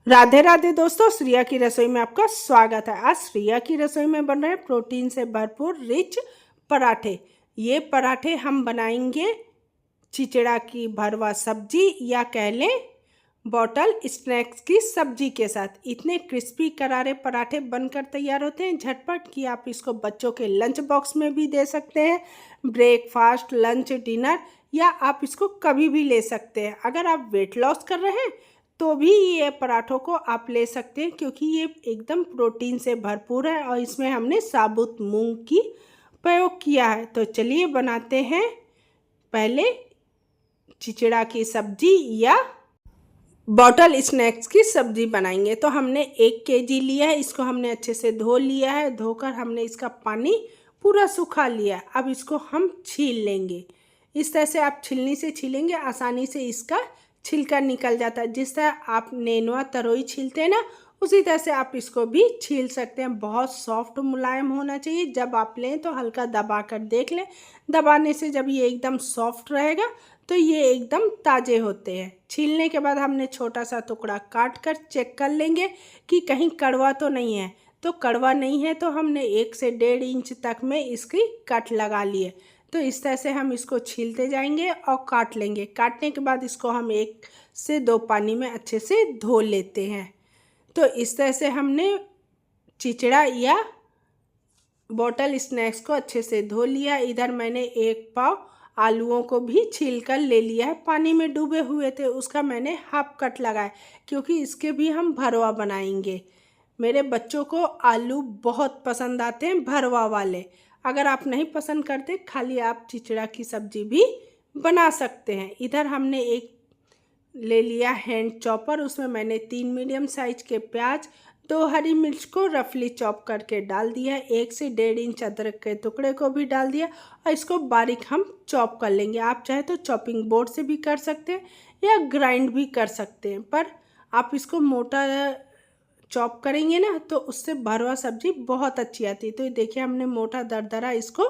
राधे राधे दोस्तों, श्रिया की रसोई में आपका स्वागत है। आज श्रिया की रसोई में बन रहे हैं प्रोटीन से भरपूर रिच पराठे। ये पराठे हम बनाएंगे चिचड़ा की भरवा सब्जी या कह लें बॉटल स्नैक्स की सब्जी के साथ। इतने क्रिस्पी करारे पराठे बनकर तैयार होते हैं झटपट कि आप इसको बच्चों के लंच बॉक्स में भी दे सकते हैं, ब्रेकफास्ट, लंच, डिनर, या आप इसको कभी भी ले सकते हैं। अगर आप वेट लॉस कर रहे हैं तो भी ये पराठों को आप ले सकते हैं, क्योंकि ये एकदम प्रोटीन से भरपूर है और इसमें हमने साबुत मूंग की प्रयोग किया है। तो चलिए बनाते हैं। पहले चिचड़ा की सब्जी या बॉटल स्नैक्स की सब्जी बनाएंगे। तो हमने 1 केजी लिया है, इसको हमने अच्छे से धो लिया है। धोकर हमने इसका पानी पूरा सुखा लिया है। अब इसको हम छील लेंगे। इस तरह से आप छीलनी से छीलेंगे, आसानी से इसका छिलका निकल जाता है। जिस तरह आप नेनुआ तरोई छीलते हैं ना, उसी तरह से आप इसको भी छील सकते हैं। बहुत सॉफ्ट मुलायम होना चाहिए। जब आप लें तो हल्का दबा कर देख लें। दबाने से जब ये एकदम सॉफ्ट रहेगा तो ये एकदम ताज़े होते हैं। छीलने के बाद हमने छोटा सा टुकड़ा काट कर चेक कर लेंगे कि कहीं कड़वा तो नहीं है। तो कड़वा नहीं है तो हमने 1 से 1.5 इंच तक में इसकी कट लगा लिए। तो इस तरह से हम इसको छीलते जाएंगे और काट लेंगे। काटने के बाद इसको हम 1 से 2 पानी में अच्छे से धो लेते हैं। तो इस तरह से हमने चिचड़ा या बॉटल स्नैक्स को अच्छे से धो लिया। इधर मैंने 1 पाव आलूओं को भी छील कर ले लिया है। पानी में डूबे हुए थे, उसका मैंने हाफ कट लगाया, क्योंकि इसके भी हम भरवा बनाएंगे। मेरे बच्चों को आलू बहुत पसंद आते हैं भरवा वाले। अगर आप नहीं पसंद करते, खाली आप चिचड़ा की सब्जी भी बना सकते हैं। इधर हमने एक ले लिया हैंड चॉपर, उसमें मैंने 3 मीडियम साइज के प्याज, 2 हरी मिर्च को रफली चॉप करके डाल दिया। 1 से 1.5 इंच अदरक के टुकड़े को भी डाल दिया और इसको बारीक हम चॉप कर लेंगे। आप चाहे तो चॉपिंग बोर्ड से भी कर सकते हैं या ग्राइंड भी कर सकते हैं, पर आप इसको मोटा चॉप करेंगे ना तो उससे भरवा सब्जी बहुत अच्छी आती है। तो ये देखिए, हमने मोटा दरदरा इसको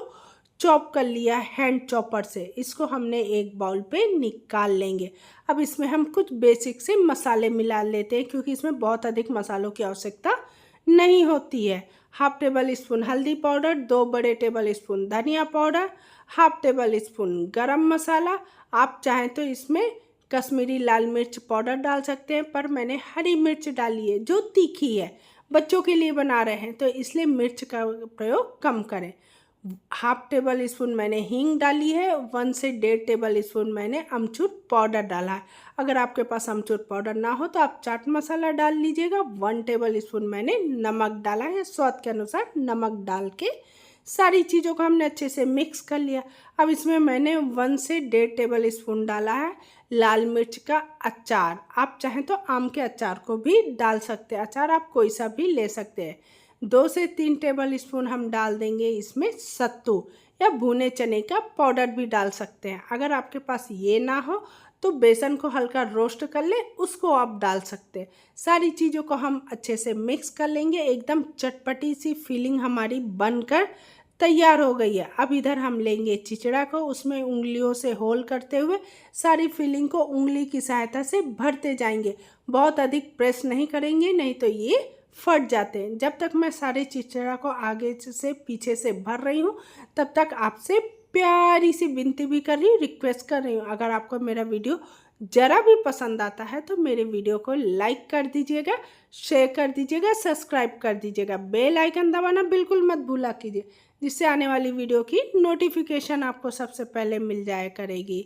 चॉप कर लिया हैंड चॉपर से। इसको हमने एक बाउल पे निकाल लेंगे। अब इसमें हम कुछ बेसिक से मसाले मिला लेते हैं, क्योंकि इसमें बहुत अधिक मसालों की आवश्यकता नहीं होती है। 1/2 टेबल स्पून हल्दी पाउडर, 2 बड़े टेबल स्पून धनिया पाउडर, 1/2 टेबल स्पून गरम मसाला। आप चाहें तो इसमें कश्मीरी लाल मिर्च पाउडर डाल सकते हैं, पर मैंने हरी मिर्च डाली है जो तीखी है। बच्चों के लिए बना रहे हैं तो इसलिए मिर्च का प्रयोग कम करें। 1/2 टेबल स्पून मैंने हींग डाली है। 1 से 1.5 टेबल स्पून मैंने अमचूर पाउडर डाला है। अगर आपके पास अमचूर पाउडर ना हो तो आप चाट मसाला डाल लीजिएगा। 1 टेबल स्पून मैंने नमक डाला है। स्वाद के अनुसार नमक डाल के सारी चीज़ों को हमने अच्छे से मिक्स कर लिया। अब इसमें मैंने 1 से 1.5 टेबल स्पून डाला है लाल मिर्च का अचार। आप चाहें तो आम के अचार को भी डाल सकते हैं। अचार आप कोई सा भी ले सकते हैं। 2 से 3 टेबल स्पून हम डाल देंगे इसमें सत्तू या भुने चने का पाउडर भी डाल सकते हैं। अगर आपके पास ये ना हो तो बेसन को हल्का रोस्ट कर ले, उसको आप डाल सकते हैं। सारी चीज़ों को हम अच्छे से मिक्स कर लेंगे। एकदम चटपटी सी फीलिंग हमारी बनकर तैयार हो गई है। अब इधर हम लेंगे चिचड़ा को, उसमें उंगलियों से होल करते हुए सारी फीलिंग को उंगली की सहायता से भरते जाएंगे। बहुत अधिक प्रेस नहीं करेंगे, नहीं तो ये फट जाते हैं। जब तक मैं सारे चिचड़ा को आगे से पीछे से भर रही हूँ, तब तक आपसे प्यारी सी विनती भी कर रही हूँ, रिक्वेस्ट कर रही हूँ। अगर आपको मेरा वीडियो ज़रा भी पसंद आता है तो मेरे वीडियो को लाइक कर दीजिएगा, शेयर कर दीजिएगा, सब्सक्राइब कर दीजिएगा। बेल आइकन दबाना बिल्कुल मत भूला कीजिए, जिससे आने वाली वीडियो की नोटिफिकेशन आपको सबसे पहले मिल जाया करेगी।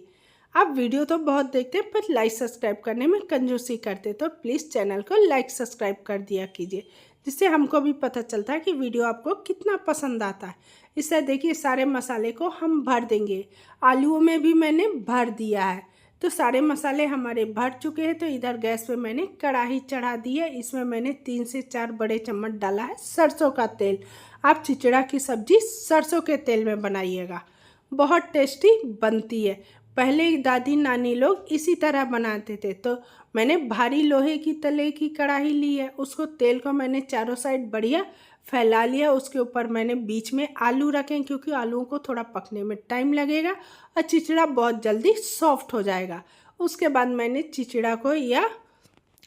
आप वीडियो तो बहुत देखते हैं, पर लाइक सब्सक्राइब करने में कंजूसी करते, तो प्लीज़ चैनल को लाइक सब्सक्राइब कर दिया कीजिए, जिससे हमको भी पता चलता है कि वीडियो आपको कितना पसंद आता है। इससे देखिए, सारे मसाले को हम भर देंगे। आलूओं में भी मैंने भर दिया है। तो सारे मसाले हमारे भर चुके हैं। तो इधर गैस पे मैंने कढ़ाई चढ़ा दी है। इसमें मैंने 3 से 4 बड़े चम्मच डाला है सरसों का तेल। आप चिचड़ा की सब्जी सरसों के तेल में बनाइएगा, बहुत टेस्टी बनती है। पहले दादी नानी लोग इसी तरह बनाते थे। तो मैंने भारी लोहे की तले की कढ़ाई ली है, उसको तेल को मैंने चारों साइड बढ़िया फैला लिया। उसके ऊपर मैंने बीच में आलू रखे, क्योंकि आलूओं को थोड़ा पकने में टाइम लगेगा और चिचड़ा बहुत जल्दी सॉफ्ट हो जाएगा। उसके बाद मैंने चिचड़ा को या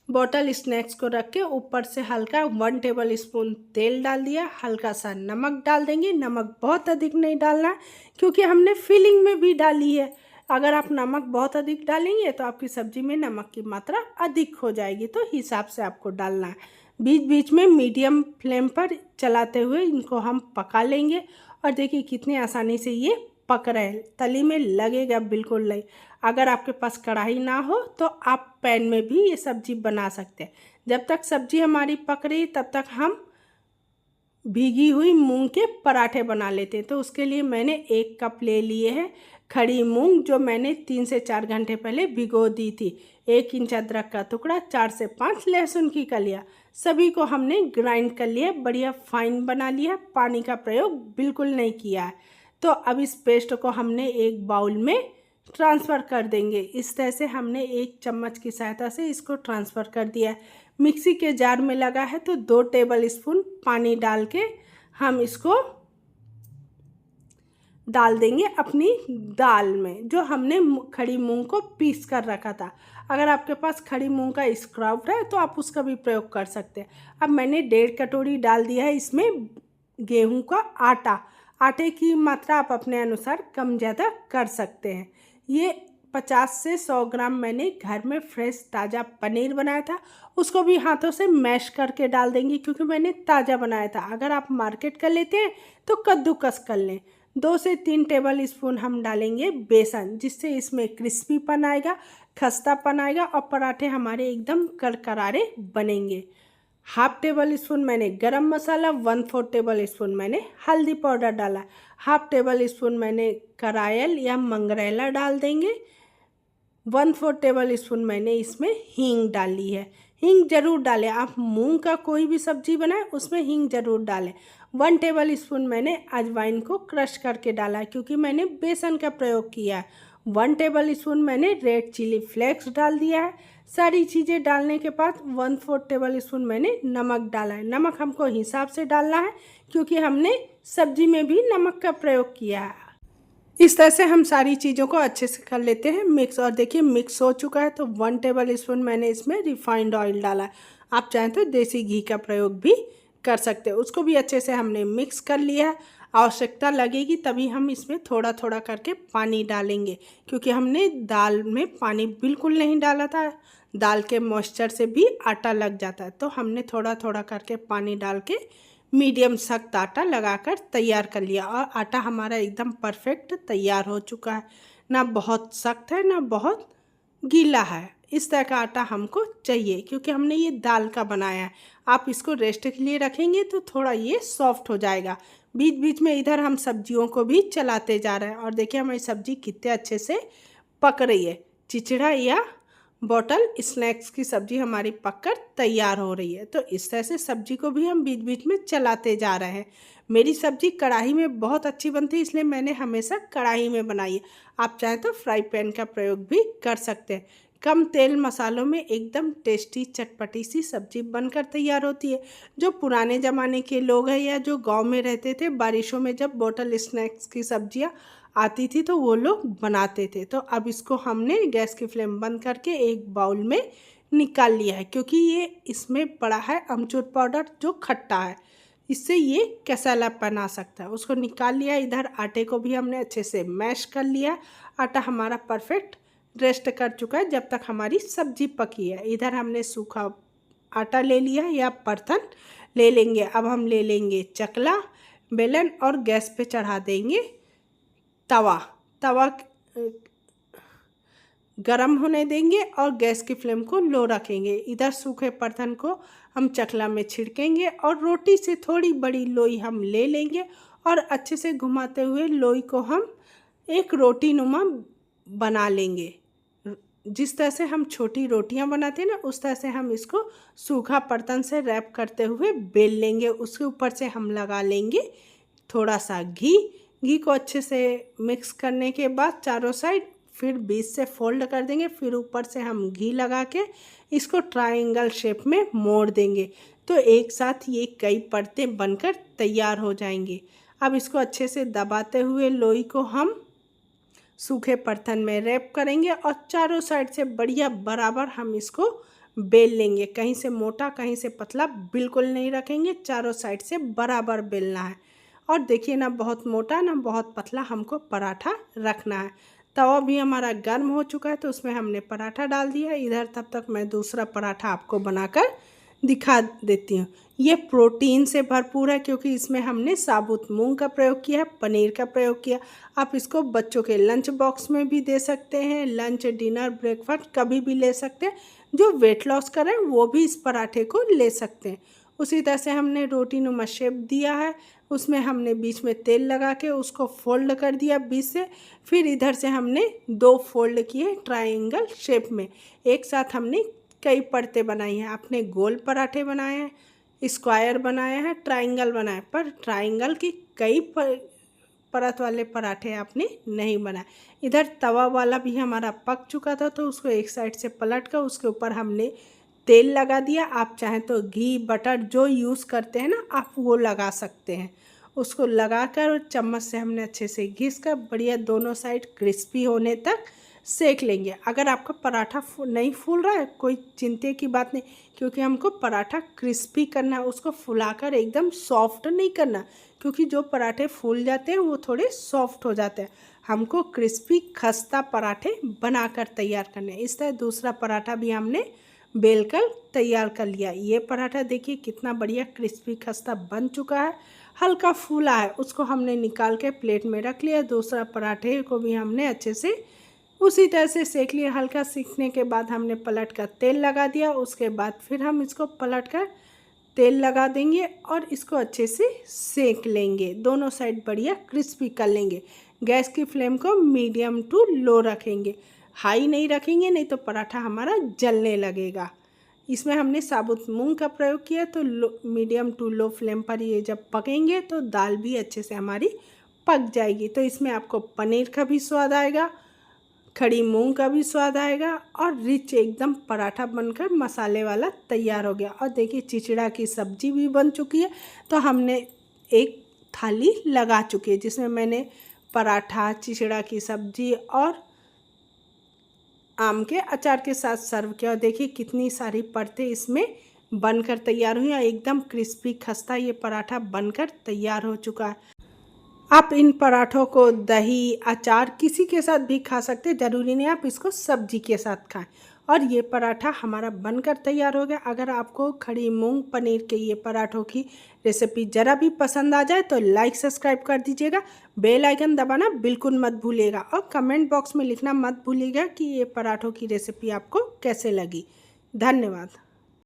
बॉटल स्नैक्स को रख के ऊपर से हल्का 1 टेबल स्पून तेल डाल दिया, हल्का सा नमक डाल देंगे। नमक बहुत अधिक नहीं डालना है क्योंकि हमने फिलिंग में भी डाली है। अगर आप नमक बहुत अधिक डालेंगे तो आपकी सब्ज़ी में नमक की मात्रा अधिक हो जाएगी, तो हिसाब से आपको डालना है। बीच बीच में मीडियम फ्लेम पर चलाते हुए इनको हम पका लेंगे। और देखिए कितनी आसानी से ये पक रहे हैं, तली में लगेगा बिल्कुल नहीं। अगर आपके पास कढ़ाई ना हो तो आप पैन में भी ये सब्ज़ी बना सकते हैं। जब तक सब्ज़ी हमारी पक रही तब तक हम भीगी हुई मूंग के पराठे बना लेते हैं। तो उसके लिए मैंने 1 कप ले लिए हैं खड़ी मूंग, जो मैंने 3 से 4 घंटे पहले भिगो दी थी। 1 इंच अदरक का टुकड़ा, 4 से 5 लहसुन की कलियां, सभी को हमने ग्राइंड कर लिया, बढ़िया फाइन बना लिया। पानी का प्रयोग बिल्कुल नहीं किया है। तो अब इस पेस्ट को हमने एक बाउल में ट्रांसफ़र कर देंगे। इस तरह से हमने 1 चम्मच की सहायता से इसको ट्रांसफ़र कर दिया है। मिक्सी के जार में लगा है तो 2 टेबल स्पून पानी डाल के हम इसको डाल देंगे अपनी दाल में, जो हमने खड़ी मूंग को पीस कर रखा था। अगर आपके पास खड़ी मूंग का स्क्रब है तो आप उसका भी प्रयोग कर सकते हैं। अब मैंने 1.5 कटोरी डाल दिया है इसमें गेहूं का आटा। आटे की मात्रा आप अपने अनुसार कम ज़्यादा कर सकते हैं। ये 50 से 100 ग्राम मैंने घर में फ्रेश ताज़ा पनीर बनाया था, उसको भी हाथों से मैश करके डाल देंगे क्योंकि मैंने ताज़ा बनाया था। अगर आप मार्केट का लेते हैं तो कद्दूकस कर लें। 2 से 3 टेबल स्पून हम डालेंगे बेसन, जिससे इसमें क्रिस्पीपन आएगा, खस्तापन आएगा और पराठे हमारे एकदम करकरारे बनेंगे। 1/2 टेबल स्पून मैंने गरम मसाला, 1/4 टेबल स्पून मैंने हल्दी पाउडर डाला, 1/2 टेबल स्पून मैंने करायल या मंगरेला डाल देंगे, 1/4 टेबल स्पून मैंने इसमें हींग डाली है। हींग जरूर डालें, आप मूंग का कोई भी सब्जी बनाएं उसमें हींग जरूर डालें। 1 टेबल स्पून मैंने अजवाइन को क्रश करके डाला है क्योंकि मैंने बेसन का प्रयोग किया है। 1 टेबल स्पून मैंने रेड चिली फ्लेक्स डाल दिया है। सारी चीज़ें डालने के बाद 1/4 टेबल स्पून मैंने नमक डाला है। नमक हमको हिसाब से डालना है क्योंकि हमने सब्जी में भी नमक का प्रयोग किया है। इस तरह से हम सारी चीज़ों को अच्छे से कर लेते हैं मिक्स। और देखिए मिक्स हो चुका है तो 1 टेबल स्पून मैंने इसमें रिफाइंड ऑयल डाला है। आप चाहें तो देसी घी का प्रयोग भी कर सकते हैं। उसको भी अच्छे से हमने मिक्स कर लिया है। आवश्यकता लगेगी तभी हम इसमें थोड़ा थोड़ा करके पानी डालेंगे क्योंकि हमने दाल में पानी बिल्कुल नहीं डाला था। दाल के मॉइस्चर से भी आटा लग जाता है, तो हमने थोड़ा थोड़ा करके पानी डाल के मीडियम सख्त आटा लगाकर तैयार कर लिया। और आटा हमारा एकदम परफेक्ट तैयार हो चुका है, ना बहुत सख्त है ना बहुत गीला है। इस तरह का आटा हमको चाहिए क्योंकि हमने ये दाल का बनाया है। आप इसको रेस्ट के लिए रखेंगे तो थोड़ा ये सॉफ्ट हो जाएगा। बीच बीच में इधर हम सब्जियों को भी चलाते जा रहे हैं। और देखिए हमारी सब्जी कितने अच्छे से पक रही है। चिचड़ा या बॉटल स्नैक्स की सब्जी हमारी पककर तैयार हो रही है। तो इस तरह से सब्जी को भी हम बीच बीच में चलाते जा रहे हैं। मेरी सब्जी कढ़ाई में बहुत अच्छी बनती है, इसलिए मैंने हमेशा कढ़ाई में बनाई है। आप चाहें तो फ्राई पैन का प्रयोग भी कर सकते हैं। कम तेल मसालों में एकदम टेस्टी चटपटी सी सब्जी बनकर तैयार होती है। जो पुराने ज़माने के लोग हैं या जो गांव में रहते थे, बारिशों में जब बॉटल स्नैक्स की सब्जियां आती थी तो वो लोग बनाते थे। तो अब इसको हमने गैस की फ्लेम बंद करके एक बाउल में निकाल लिया है क्योंकि ये इसमें पड़ा है अमचूर पाउडर जो खट्टा है, इससे ये कैसालापन आ सकता है। उसको निकाल लिया। इधर आटे को भी हमने अच्छे से मैश कर लिया। आटा हमारा परफेक्ट रेस्ट कर चुका है जब तक हमारी सब्जी पकी है। इधर हमने सूखा आटा ले लिया या बर्तन ले लेंगे। अब हम ले लेंगे चकला, बेलन और गैस पे चढ़ा देंगे तवा गरम होने देंगे और गैस की फ्लेम को लो रखेंगे। इधर सूखे बर्तन को हम चकला में छिड़केंगे और रोटी से थोड़ी बड़ी लोई हम ले लेंगे और अच्छे से घुमाते हुए लोई को हम एक रोटी नुमा बना लेंगे। जिस तरह से हम छोटी रोटियां बनाते हैं ना, उस तरह से हम इसको सूखा बर्तन से रैप करते हुए बेल लेंगे। उसके ऊपर से हम लगा लेंगे थोड़ा सा घी को अच्छे से मिक्स करने के बाद चारों साइड फिर बीच से फोल्ड कर देंगे। फिर ऊपर से हम घी लगा के इसको ट्रायंगल शेप में मोड़ देंगे। तो एक साथ ये कई परतें बनकर तैयार हो जाएंगी। अब इसको अच्छे से दबाते हुए लोई को हम सूखे बर्तन में रैप करेंगे और चारों साइड से बढ़िया बराबर हम इसको बेल लेंगे। कहीं से मोटा कहीं से पतला बिल्कुल नहीं रखेंगे, चारों साइड से बराबर बेलना है। और देखिए ना बहुत मोटा ना बहुत पतला हमको पराठा रखना है। तवा भी हमारा गर्म हो चुका है तो उसमें हमने पराठा डाल दिया। इधर तब तक मैं दूसरा पराठा आपको बनाकर दिखा देती हूँ। ये प्रोटीन से भरपूर है क्योंकि इसमें हमने साबुत मूंग का प्रयोग किया है, पनीर का प्रयोग किया। आप इसको बच्चों के लंच बॉक्स में भी दे सकते हैं, लंच डिनर ब्रेकफास्ट कभी भी ले सकते हैं। जो वेट लॉस करें वो भी इस पराठे को ले सकते हैं। उसी तरह से हमने रोटी नुमा शेप दिया है, उसमें हमने बीच में तेल लगा के उसको फोल्ड कर दिया बीच से। फिर इधर से हमने 2 फोल्ड किए ट्रायंगल शेप में। एक साथ हमने कई परतें बनाई हैं। आपने गोल पराठे बनाए हैं, स्क्वायर बनाया है, ट्रायंगल बनाए, पर ट्रायंगल की कई परत वाले पराठे आपने नहीं बनाए। इधर तवा वाला भी हमारा पक चुका था तो उसको एक साइड से पलट कर उसके ऊपर हमने तेल लगा दिया। आप चाहें तो घी बटर जो यूज़ करते हैं ना आप वो लगा सकते हैं। उसको लगाकर और चम्मच से हमने अच्छे से घिस कर बढ़िया दोनों साइड क्रिस्पी होने तक सेक लेंगे। अगर आपका पराठा नहीं फूल रहा है कोई चिंता की बात नहीं, क्योंकि हमको पराठा क्रिस्पी करना है, उसको फुलाकर एकदम सॉफ्ट नहीं करना, क्योंकि जो पराठे फूल जाते हैं वो थोड़े सॉफ्ट हो जाते हैं। हमको क्रिस्पी खस्ता पराठे बनाकर तैयार करने। इस तरह दूसरा पराठा भी हमने बेलकर तैयार कर लिया। ये पराठा देखिए कितना बढ़िया क्रिस्पी खस्ता बन चुका है, हल्का फूला है। उसको हमने निकाल के प्लेट में रख लिया। दूसरा पराठे को भी हमने अच्छे से उसी तरह से सेक लिया। हल्का सीखने के बाद हमने पलट कर तेल लगा दिया। उसके बाद फिर हम इसको पलट कर तेल लगा देंगे और इसको अच्छे से सेक लेंगे। दोनों साइड बढ़िया क्रिस्पी कर लेंगे। गैस की फ्लेम को मीडियम टू लो रखेंगे, हाई नहीं रखेंगे, नहीं तो पराठा हमारा जलने लगेगा। इसमें हमने साबुत मूंग का प्रयोग किया तो मीडियम टू लो फ्लेम पर ये जब पकेंगे तो दाल भी अच्छे से हमारी पक जाएगी। तो इसमें आपको पनीर का भी स्वाद आएगा, खड़ी मूंग का भी स्वाद आएगा और रिच एकदम पराठा बनकर मसाले वाला तैयार हो गया। और देखिए चिचड़ा की सब्जी भी बन चुकी है। तो हमने एक थाली लगा चुकी है जिसमें मैंने पराठा, चिचड़ा की सब्जी और आम के अचार के साथ सर्व किया। और देखिए कितनी सारी परतें इसमें बनकर तैयार हुई और एकदम क्रिस्पी खस्ता ये पराठा बनकर तैयार हो चुका है। आप इन पराठों को दही अचार किसी के साथ भी खा सकते हैं, ज़रूरी नहीं आप इसको सब्जी के साथ खाएं। और ये पराठा हमारा बनकर तैयार हो गया। अगर आपको खड़ी मूंग पनीर के ये पराठों की रेसिपी ज़रा भी पसंद आ जाए तो लाइक सब्सक्राइब कर दीजिएगा, बेल आइकन दबाना बिल्कुल मत भूलिएगा और कमेंट बॉक्स में लिखना मत भूलिएगा कि ये पराठों की रेसिपी आपको कैसे लगी। धन्यवाद।